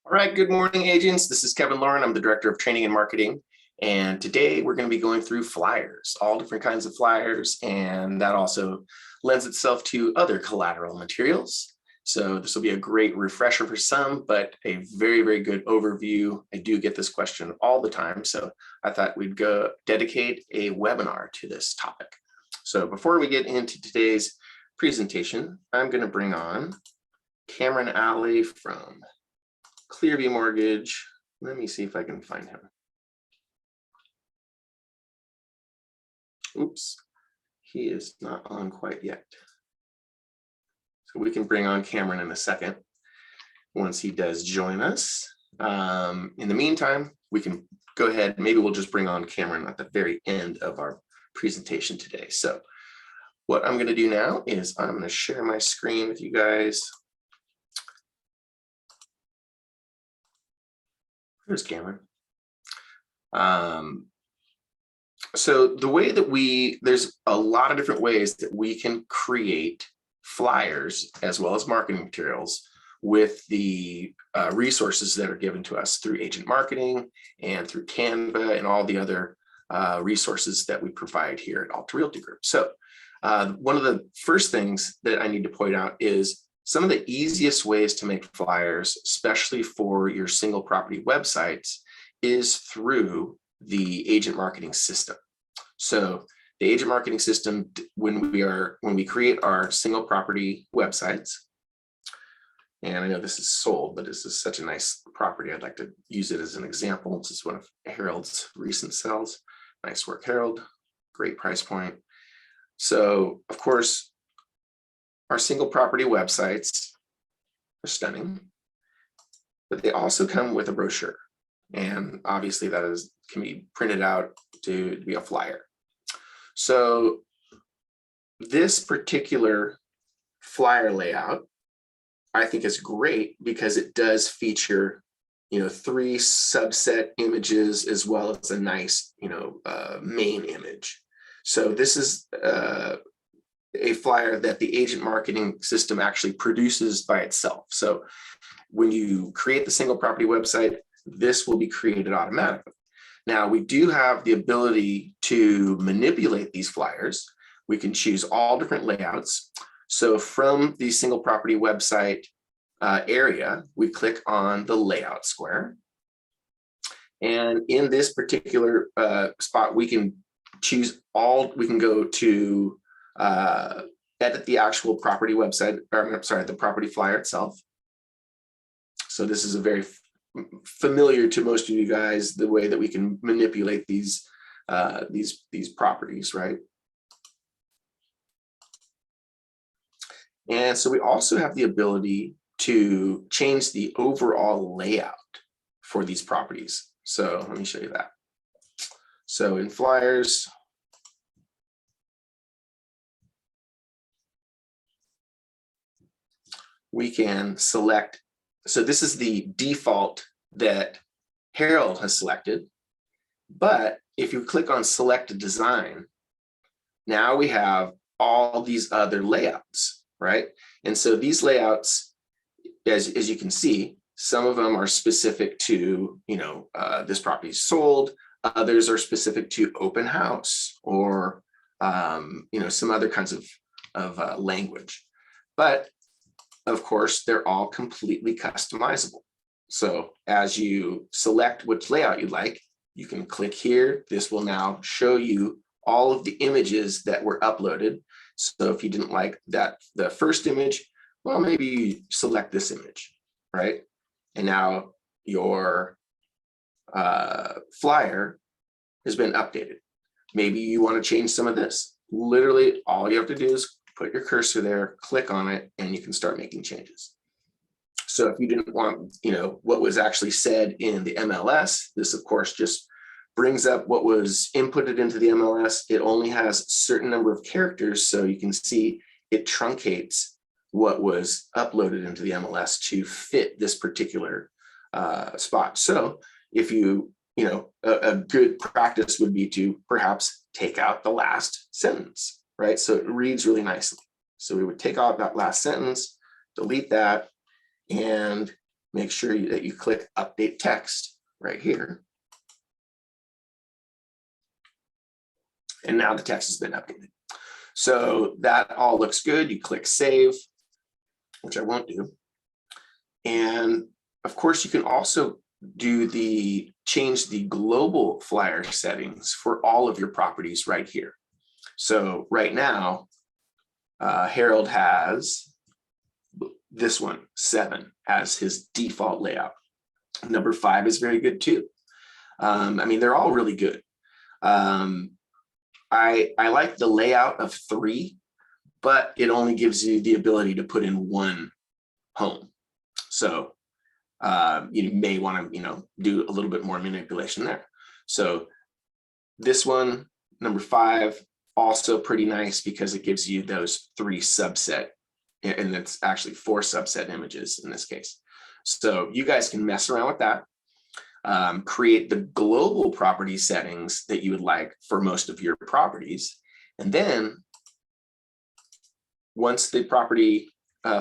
All right, good morning, agents. This is Kevin Lauren. I'm the Director of Training and Marketing. And today we're going to be going through flyers, all different kinds of flyers. And that also lends itself to other collateral materials. So this will be a great refresher for some, but a very, very good overview. I do get this question all the time. So I thought we'd go dedicate a webinar to this topic. So before we get into today's presentation, I'm going to bring on Cameron Alley from Clearview Mortgage. Let me see if I can find him. Oops, he is not on quite yet. So we can bring on Cameron in a second once he does join us. In the meantime, we can go ahead. Maybe we'll just bring on Cameron at the very end of our presentation today. So what I'm going to do now is I'm going to share my screen with you guys. There's Cameron. So the way that there's a lot of different ways that we can create flyers as well as marketing materials with the resources that are given to us through agent marketing and through Canva and all the other resources that we provide here at Alta Realty Group. So one of the first things that I need to point out is some of the easiest ways to make flyers, especially for your single property websites, is through the agent marketing system. So the agent marketing system, when we create our single property websites, and I know this is sold, but this is such a nice property. I'd like to use it as an example. This is one of Harold's recent sales. Nice work, Harold. Great price point. So of course, our single property websites are stunning, but they also come with a brochure. And obviously that can be printed out to be a flyer. So this particular flyer layout, I think is great because it does feature, 3 subset images as well as a nice, main image. So this is a flyer that the agent marketing system actually produces by itself. So when you create the single property website, this will be created automatically. Now we do have the ability to manipulate these flyers. We can choose all different layouts. So from the single property website area, we click on the layout square. And in this particular spot, we can choose we can go to edit the actual property website, or I'm sorry, the property flyer itself. So this is a very familiar to most of you guys, the way that we can manipulate these properties, right? And so we also have the ability to change the overall layout for these properties. So let me show you that. So in flyers, we can select, so this is the default that Harold has selected, but if you click on select a design, now we have all these other layouts, right? And so these layouts, as you can see, some of them are specific to, this property is sold, others are specific to open house or, some other kinds of language. But of course, they're all completely customizable. So as you select which layout you'd like, you can click here. This will now show you all of the images that were uploaded. So if you didn't like the first image, well, maybe you select this image, right? And now your flyer has been updated. Maybe you want to change some of this. Literally, all you have to do is put your cursor there, click on it, and you can start making changes. So if you didn't want, what was actually said in the MLS, this of course just brings up what was inputted into the MLS. It only has a certain number of characters, so you can see it truncates what was uploaded into the MLS to fit this particular spot. So if a good practice would be to perhaps take out the last sentence, right? So it reads really nicely. So we would take out that last sentence, delete that, and make sure that you click update text right here. And now the text has been updated. So that all looks good. You click save, which I won't do. And of course, you can also change the global flyer settings for all of your properties right here. So right now, Harold has this one, 7, as his default layout. Number 5 is very good too. I mean, they're all really good. I like the layout of 3, but it only gives you the ability to put in 1 home. So you may want to, do a little bit more manipulation there. So this one, number 5, also pretty nice because it gives you those 3 subset, and it's actually 4 subset images in this case. So you guys can mess around with that. Create the global property settings that you would like for most of your properties. And then once the property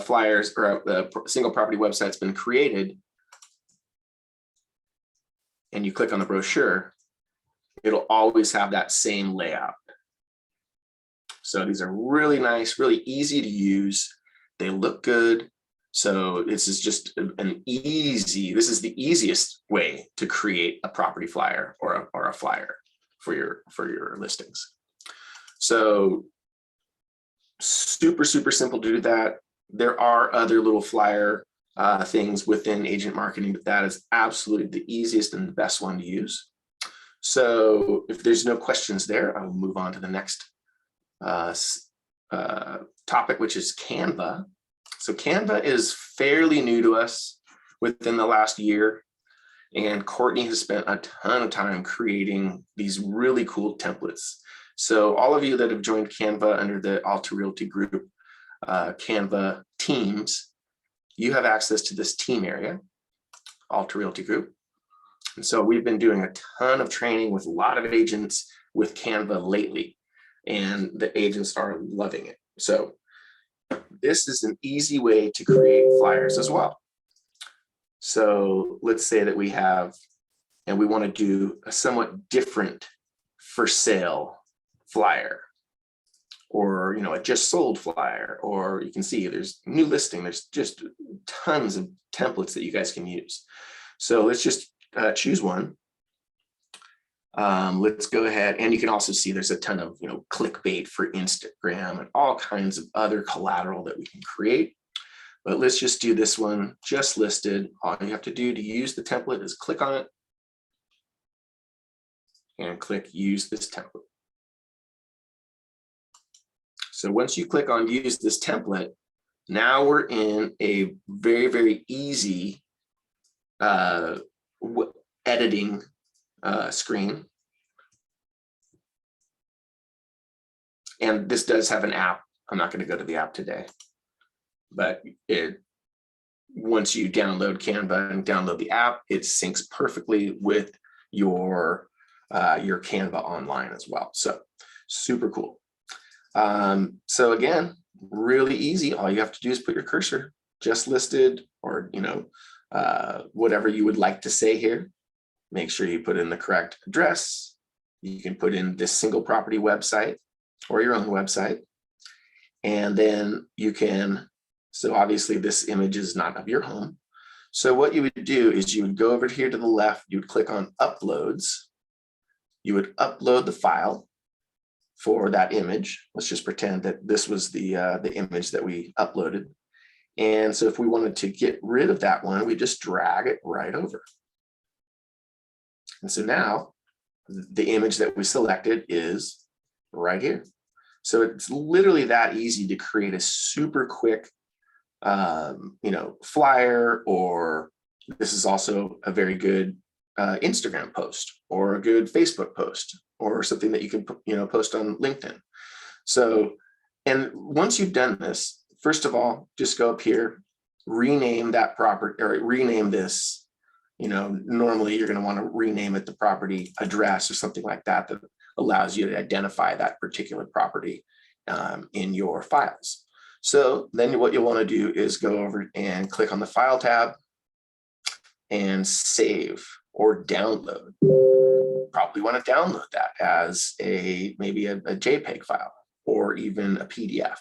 flyers or the single property website's been created, and you click on the brochure, it'll always have that same layout. So these are really nice, really easy to use. They look good. So this is just this is the easiest way to create a property flyer or a flyer for your listings. So super simple to do that. There are other little flyer things within agent marketing, but that is absolutely the easiest and the best one to use. So if there's no questions there, I will move on to the next topic, which is Canva. So Canva is fairly new to us within the last year, and Courtney has spent a ton of time creating these really cool templates. So all of you that have joined Canva under the Alta Realty Group Canva teams, you have access to this team area, Alta Realty Group. And so we've been doing a ton of training with a lot of agents with Canva lately, and the agents are loving it. So this is an easy way to create flyers as well. So let's say that we have, and we want to do a somewhat different for sale flyer, or a just sold flyer, or you can see there's new listing. There's just tons of templates that you guys can use. So let's just choose one. Let's go ahead, and you can also see there's a ton of clickbait for Instagram and all kinds of other collateral that we can create. But let's just do this one, just listed. All you have to do to use the template is click on it and click use this template. So once you click on use this template, now we're in a very easy editing screen. And this does have an app. I'm not going to go to the app today, but once you download Canva and download the app, it syncs perfectly with your Canva online as well. So super cool. So again, really easy. All you have to do is put your cursor, just listed, or whatever you would like to say here. Make sure you put in the correct address. You can put in this single property website or your own website. And then you can, so obviously this image is not of your home. So what you would do is you would go over here to the left, you would click on uploads. You would upload the file for that image. Let's just pretend that this was the image that we uploaded. And so if we wanted to get rid of that one, we just drag it right over. And so now the image that we selected is right here. So it's literally that easy to create a super quick, flyer, or this is also a very good Instagram post or a good Facebook post or something that you can, post on LinkedIn. So, and once you've done this, first of all, just go up here, rename that property, or rename this. Normally you're going to want to rename it the property address or something like that, that allows you to identify that particular property in your files. So then what you'll want to do is go over and click on the File tab, and save or download. Probably want to download that as maybe a JPEG file or even a PDF.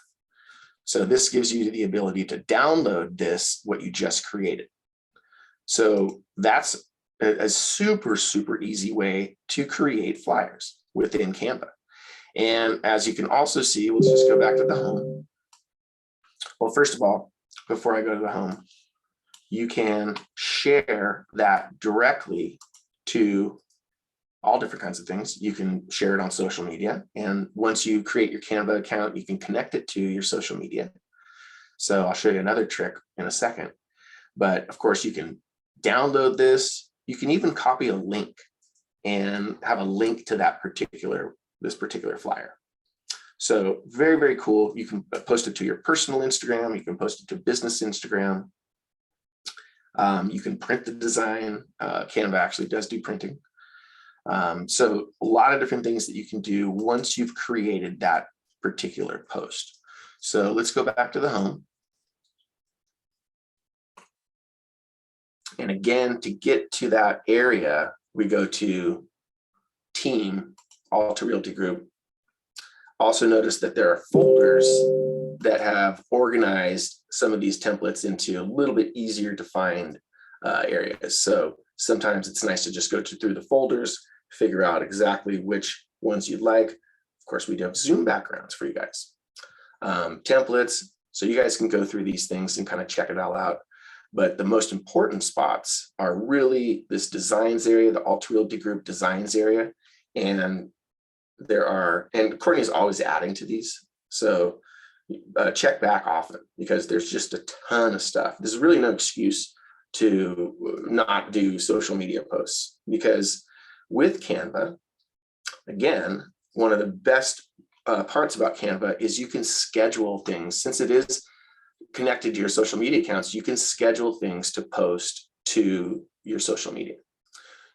So this gives you the ability to download what you just created. So that's a super, super easy way to create flyers within Canva. And as you can also see, let's just go back to the home. Well, first of all, before I go to the home, you can share that directly to all different kinds of things. You can share it on social media. And once you create your Canva account, you can connect it to your social media. So I'll show you another trick in a second. But of course, you can download this. You can even copy a link and have a link to this particular flyer. So very, very cool. You can post it to your personal Instagram. You can post it to business Instagram. You can print the design. Canva actually does do printing. So a lot of different things that you can do once you've created that particular post. So let's go back to the home. And again, to get to that area, we go to Team, Alta Realty Group. Also notice that there are folders that have organized some of these templates into a little bit easier to find areas. So sometimes it's nice to just go through the folders, figure out exactly which ones you'd like. Of course, we do have Zoom backgrounds for you guys. Templates, so you guys can go through these things and kind of check it all out. But the most important spots are really this designs area, the Alta Realty Group designs area. And Courtney is always adding to these. So check back often because there's just a ton of stuff. There's really no excuse to not do social media posts because with Canva, again, one of the best parts about Canva is you can schedule things. Since it is connected to your social media accounts, you can schedule things to post to your social media.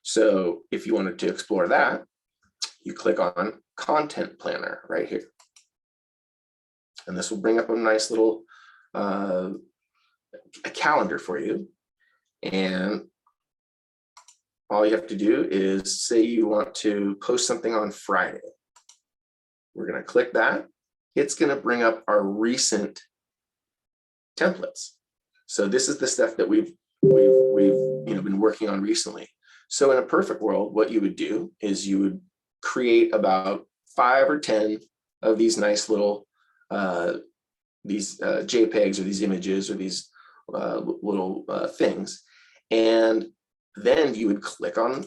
So if you wanted to explore that, you click on Content Planner right here. And this will bring up a nice little a calendar for you. And all you have to do is say you want to post something on Friday. We're going to click that. It's going to bring up our recent templates. So this is the stuff that we've been working on recently. So in a perfect world, what you would do is you would create about 5 or 10 of these nice little JPEGs or these images or these little things, and then you would click on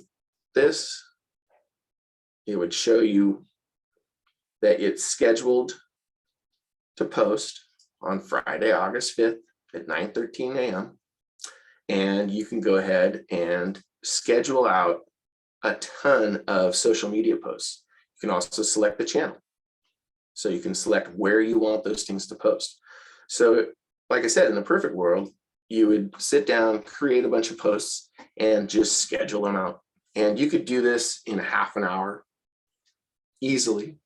this. It would show you that it's scheduled to post on Friday, August 5th at 9:13 a.m. And you can go ahead and schedule out a ton of social media posts. You can also select the channel. So you can select where you want those things to post. So like I said, in the perfect world, you would sit down, create a bunch of posts, and just schedule them out. And you could do this in a half an hour easily.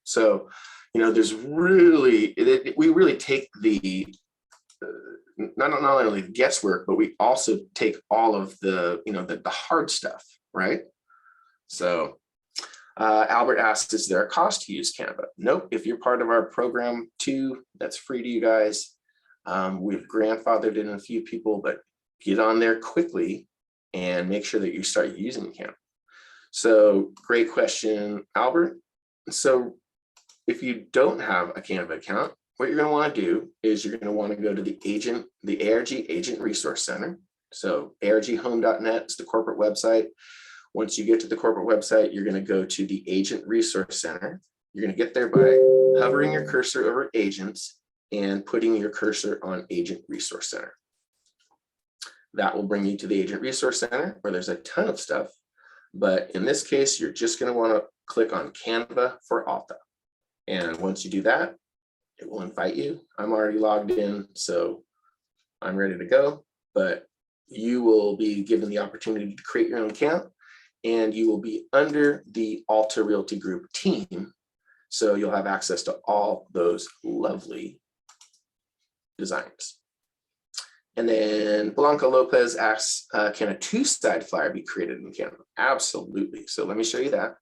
So, there's really, we really take the, not only the guesswork, but we also take all of the, the hard stuff, right? So Albert asks, is there a cost to use Canva? Nope. If you're part of our program too, that's free to you guys. We've grandfathered in a few people, but get on there quickly and make sure that you start using Canva. So great question, Albert. So if you don't have a Canva account, what you're going to want to do is you're going to want to go to the ARG Agent Resource Center. So arghome.net is the corporate website. Once you get to the corporate website, you're going to go to the Agent Resource Center. You're going to get there by hovering your cursor over agents and putting your cursor on Agent Resource Center. That will bring you to the Agent Resource Center where there's a ton of stuff. But in this case, you're just going to want to click on Canva for Alta. And once you do that, it will invite you. I'm already logged in, so I'm ready to go. But you will be given the opportunity to create your own account, and you will be under the Alta Realty Group team. So you'll have access to all those lovely designs. And then Blanca Lopez asks, can a two-side flyer be created in Canva? Absolutely. So let me show you that.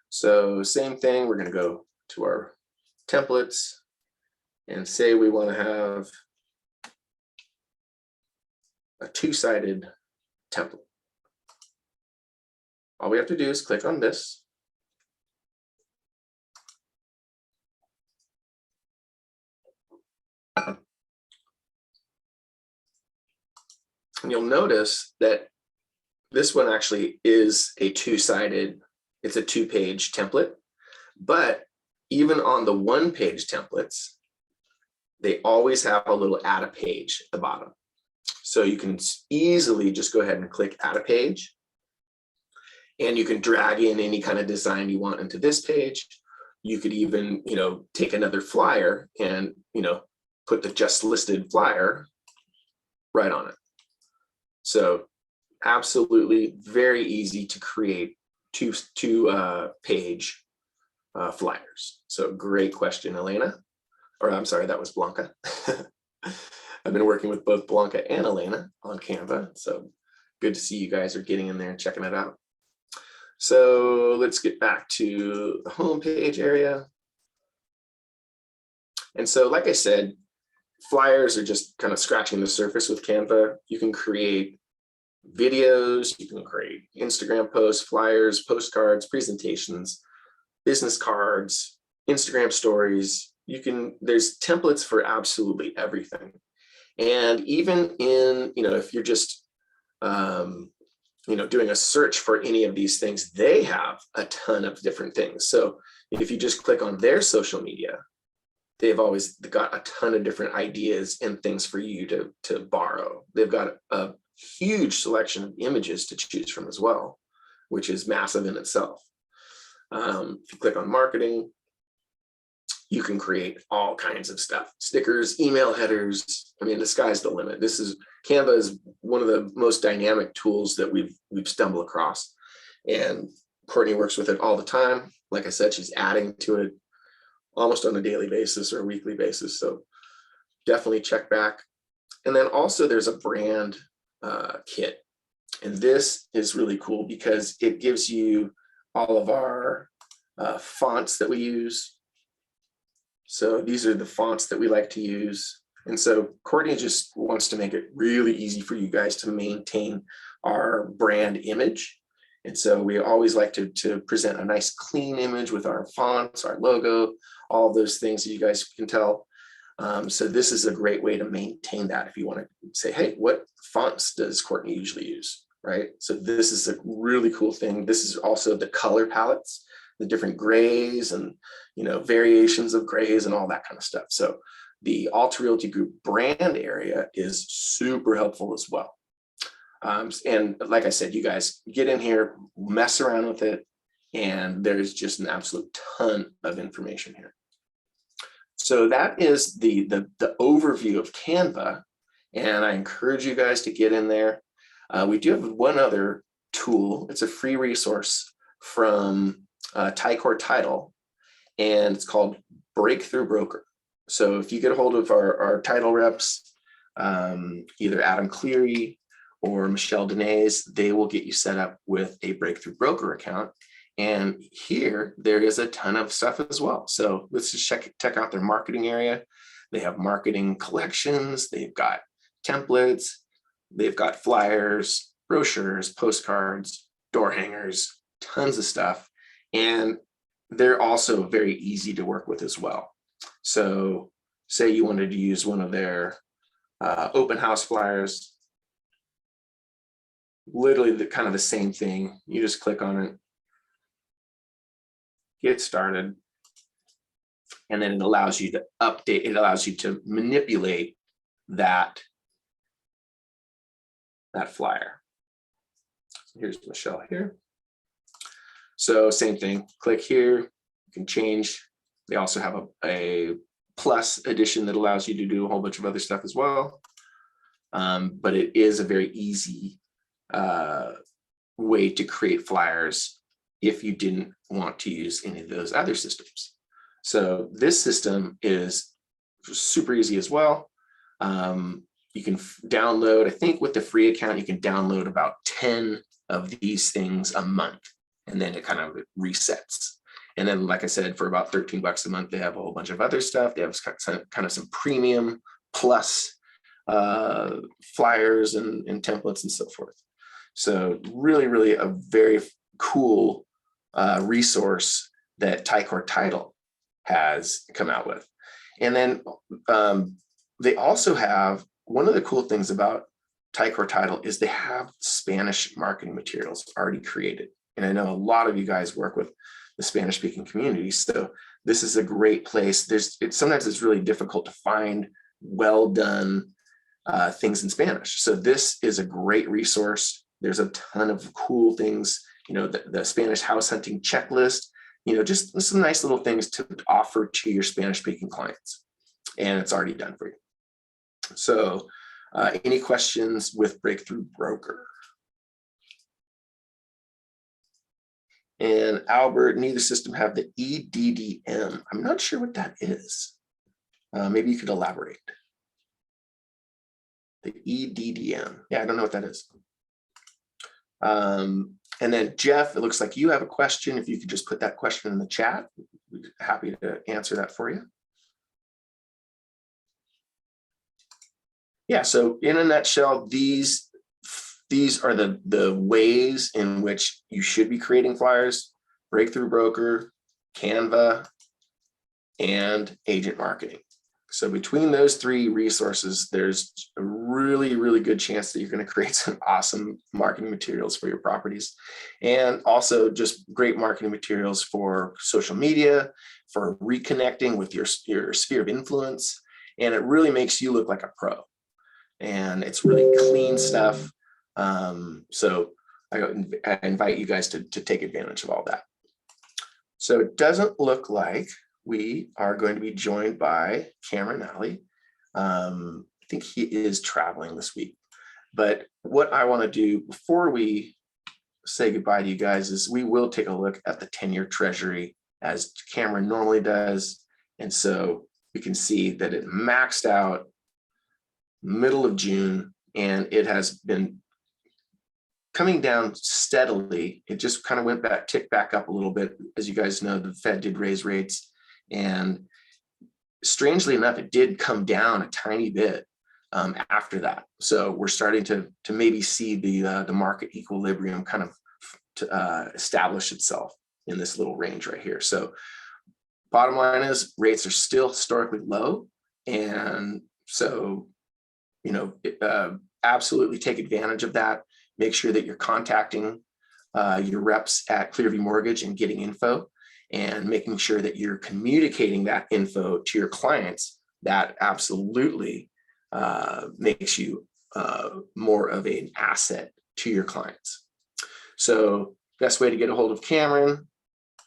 So same thing, we're going to go to our templates and say we want to have a two-sided template. All we have to do is click on this. And you'll notice that this one actually is a two-sided, it's a two-page template, but even on the one-page templates, they always have a little add a page at the bottom. So you can easily just go ahead and click add a page, and you can drag in any kind of design you want into this page. You could even, take another flyer and, put the just listed flyer right on it. So absolutely very easy to create two page flyers. So great question, Elena. Or I'm sorry, that was Blanca. I've been working with both Blanca and Elena on Canva. So good to see you guys are getting in there and checking it out. So let's get back to the homepage area. And so, like I said, flyers are just kind of scratching the surface with Canva. You can create videos, you can create Instagram posts, flyers, postcards, presentations, business cards, Instagram stories. There's templates for absolutely everything. And even in, if you're just, doing a search for any of these things, they have a ton of different things. So if you just click on their social media, they've always got a ton of different ideas and things for you to borrow. They've got a huge selection of images to choose from as well, which is massive in itself. If you click on marketing, you can create all kinds of stuff, stickers, email headers. I mean, the sky's the limit. Canva is one of the most dynamic tools that we've stumbled across, and Courtney works with it all the time. Like I said, she's adding to it almost on a daily basis or a weekly basis. So definitely check back. And then also there's a brand kit. And this is really cool because it gives you all of our fonts that we use. So these are the fonts that we like to use. And so Courtney just wants to make it really easy for you guys to maintain our brand image. And so we always like to present a nice clean image with our fonts, our logo, all those things that you guys can tell. So this is a great way to maintain that if you want to say, hey, what fonts does Courtney usually use, right? So this is a really cool thing. This is also the color palettes, the different grays and variations of grays and all that kind of stuff. So the Alta Realty Group brand area is super helpful as well. And like I said, you guys get in here, mess around with it, and there's just an absolute ton of information here. So that is the overview of Canva, and I encourage you guys to get in there. We do have one other tool. It's a free resource from Tycor Title, and it's called Breakthrough Broker. So if you get a hold of our title reps, either Adam Cleary or Michelle Denise, they will get you set up with a Breakthrough Broker account. And here, there is a ton of stuff as well. So let's just check out their marketing area. They have marketing collections, they've got templates, they've got flyers, brochures, postcards, door hangers, tons of stuff. And they're also very easy to work with as well. So say you wanted to use one of their open house flyers, literally kind of the same thing. You just click on it, get started, and then it allows you to update, it allows you to manipulate that flyer. So here's Michelle here. So same thing, click here, you can change. They also have a plus edition that allows you to do a whole bunch of other stuff as well. But it is a very easy way to create flyers if you didn't want to use any of those other systems. So this system is super easy as well. you can download, I think with the free account, you can download about 10 of these things a month, and then it kind of resets. And then, like I said, for about 13 bucks a month, they have a whole bunch of other stuff. They have kind of some premium plus flyers and templates and so forth. So really a very cool resource that Ticor Title has come out with. And then they also have, one of the cool things about Ticor Title is they have Spanish marketing materials already created. And I know a lot of you guys work with the Spanish speaking community. So this is a great place. Sometimes it's really difficult to find well done things in Spanish. So this is a great resource. There's a ton of cool things, the Spanish house hunting checklist, just some nice little things to offer to your Spanish speaking clients. And it's already done for you. So any questions with Breakthrough Broker? And Albert, neither system have the EDDM. I'm not sure what that is. Maybe you could elaborate. The EDDM. Yeah, I don't know what that is. And then Jeff, it looks like you have a question. If you could just put that question in the chat, we'd be happy to answer that for you. Yeah, so in a nutshell, these are the ways in which you should be creating flyers: Breakthrough Broker, Canva, and Agent Marketing. So between those three resources, there's a really good chance that you're going to create some awesome marketing materials for your properties, and also just great marketing materials for social media, for reconnecting with your sphere of influence. And it really makes you look like a pro. And it's really clean stuff. So I invite you guys to take advantage of all that. So it doesn't look like we are going to be joined by Cameron Alley. I think he is traveling this week. But what I want to do before we say goodbye to you guys is we will take a look at the 10-year Treasury as Cameron normally does. And so we can see that it maxed out middle of June, and it has been coming down steadily. It just kind of went back, ticked back up a little bit. As you guys know, the Fed did raise rates, and strangely enough, it did come down a tiny bit after that. So we're starting to maybe see the market equilibrium kind of establish itself in this little range right here. So bottom line is rates are still historically low, and so absolutely take advantage of that. Make sure that you're contacting your reps at Clearview Mortgage and getting info, and making sure that you're communicating that info to your clients. That absolutely makes you more of an asset to your clients. So best way to get a hold of Cameron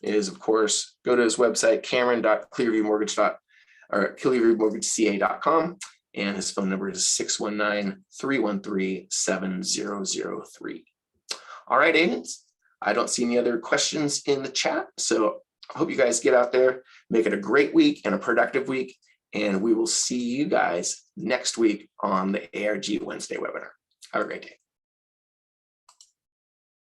is, of course, go to his website, cameron.clearviewmortgageca.com. And his phone number is 619-313-7003. All right, agents, I don't see any other questions in the chat. So I hope you guys get out there, make it a great week and a productive week. And we will see you guys next week on the ARG Wednesday webinar. Have a great day.